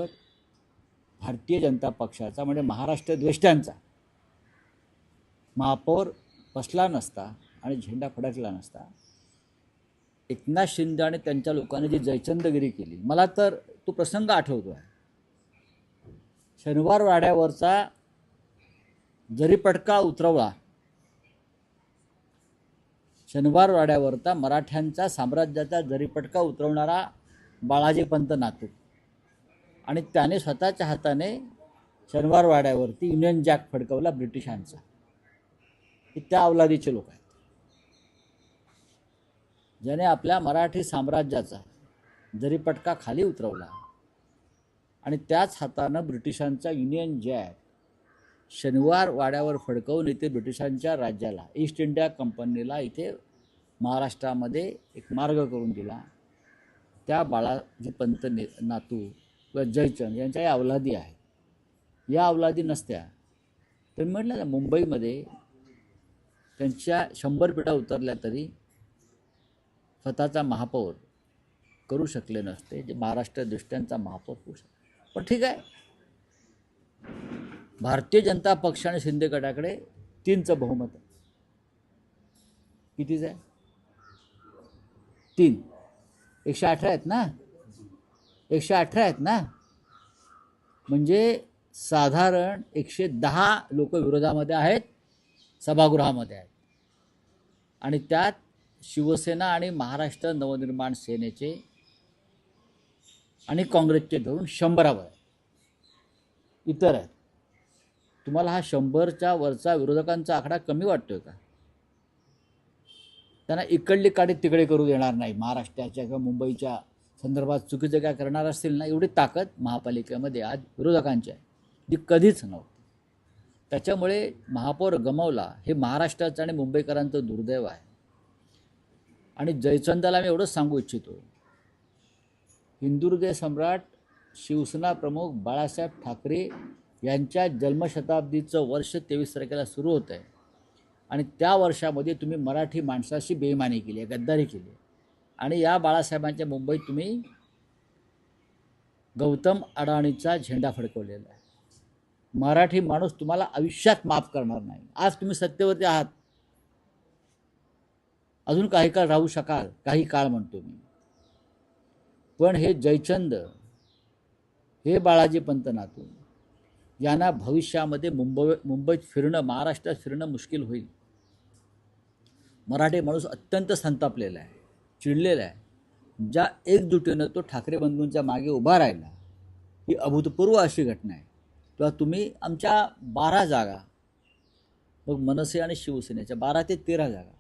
भारतीय जनता पक्षाचा म्हणजे महाराष्ट्र द्वेष्ट्यांचा महापौर बसला नसता आणि झेंडा फडकला नसता, एकनाथ शिंदे आणि त्यांच्या लोकांनी जी जयचंदगिरी केली, मला तर तो प्रसंग आठवतो आहे. शनिवार वाड्यावरचा जरीपटका उतरवला, शनिवार वाड्यावरचा मराठ्यांचा साम्राज्याचा जरीपटका उतरवणारा बाळाजी पंत नातू, आणि त्याने स्वतःच्या हाताने शनिवार वाड्यावरती युनियन जॅक फडकवला ब्रिटिशांचा. हे त्या अवलादीचे लोक आहेत ज्याने आपल्या मराठी साम्राज्याचा जरीपटका खाली उतरवला आणि त्याच हातानं ब्रिटिशांचा युनियन जॅक शनिवार वाड्यावर फडकवून इथे ब्रिटिशांच्या राज्याला, ईस्ट इंडिया कंपनीला इथे महाराष्ट्रामध्ये एक मार्ग करून दिला. त्या बाळाजी पंत नातू किंवा जयचंद यांच्या या अवलादी आहेत. या अवलादी नसत्या तर म्हटलं ना, मुंबईमध्ये त्यांच्या 100 पिढ्या उतरल्या तरी स्वतःचा महापौर करू शकले नसते, जे महाराष्ट्र दृष्ट्यांचा महापौर होऊ शकतो. पण ठीक आहे, भारतीय जनता पक्ष आणि शिंदे गटाकडे 3चं बहुमत आहे. कितीच आहे? 3. 118 आहेत ना, 118 आहेत ना, म्हणजे साधारण 110 लोक विरोधामध्ये आहेत, सभागृहामध्ये आहेत. आणि त्यात शिवसेना आणि महाराष्ट्र नवनिर्माण सेनेचे आणि काँग्रेसचे धरून 100वर आहे. इतर आहेत. तुम्हाला हा 100च्या वरचा विरोधकांचा आकडा कमी वाटतोय का? त्यांना इकडली काडी तिकडे करू देणार नाही. महाराष्ट्राच्या किंवा मुंबईच्या संदर्भात चुकीचं काय करणार असतील ना, एवढी ताकद महापालिकेमध्ये आज विरोधकांची आहे, जी कधीच नव्हती. त्याच्यामुळे महापौर गमावला हे महाराष्ट्राचं आणि मुंबईकरांचं दुर्दैव आहे. आणि जयचंदाला मी एवढंच सांगू इच्छितो, हिंदुहृदय सम्राट शिवसेना प्रमुख बाळासाहेब ठाकरे यांच्या जन्मशताब्दीचं वर्ष 23 तारखेला सुरू होतं आहे, आणि त्या वर्षामध्ये तुम्ही मराठी माणसाशी बेईमानी केली आहे, गद्दारी केली आहे. आणि या बाळासाहेबांच्या मुंबईत तुम्ही गौतम अडाणीचा झेंडा फडकवलेला आहे. मराठी माणूस तुम्हाला आयुष्यात माफ करणार नाही. आज तुम्ही सत्तेवरती आहात, अजून काही काळ राहू शकाल, काही काळ म्हणतो मी, पण हे जयचंद, हे बाळाजी पंत नातू यांना भविष्यामध्ये मुंबईत फिरणं, महाराष्ट्रात फिरणं मुश्किल होईल. मराठी माणूस अत्यंत संतापलेला आहे, चिडलेला आहे. ज्या एकजुटीनं तो ठाकरे बंधूंच्या मागे उभा राहिला, ही अभूतपूर्व अशी घटना आहे. तेव्हा तुम्ही आमच्या 12 जागा, मग मनसे आणि शिवसेनेच्या 12 ते 13 जागा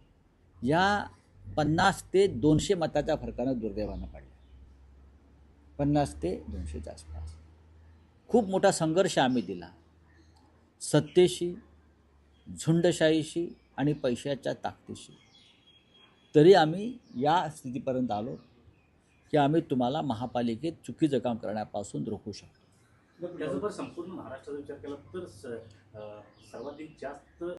या 50 ते 200 मताच्या फरकानं दुर्दैवानं पाडल्या. 50 ते 200च्या आसपास खूप मोठा संघर्ष आम्ही दिला, सत्तेशी, झुंडशाहीशी आणि पैशाच्या ताकदीशी. तरी आम्ही या स्थितीपर्यंत आलो की आम्ही तुम्हाला महापालिकेत चुकीचं काम करण्यापासून रोखू शकतो. त्याचबरोबर संपूर्ण महाराष्ट्राचा विचार केला तर सर्वाधिक जास्त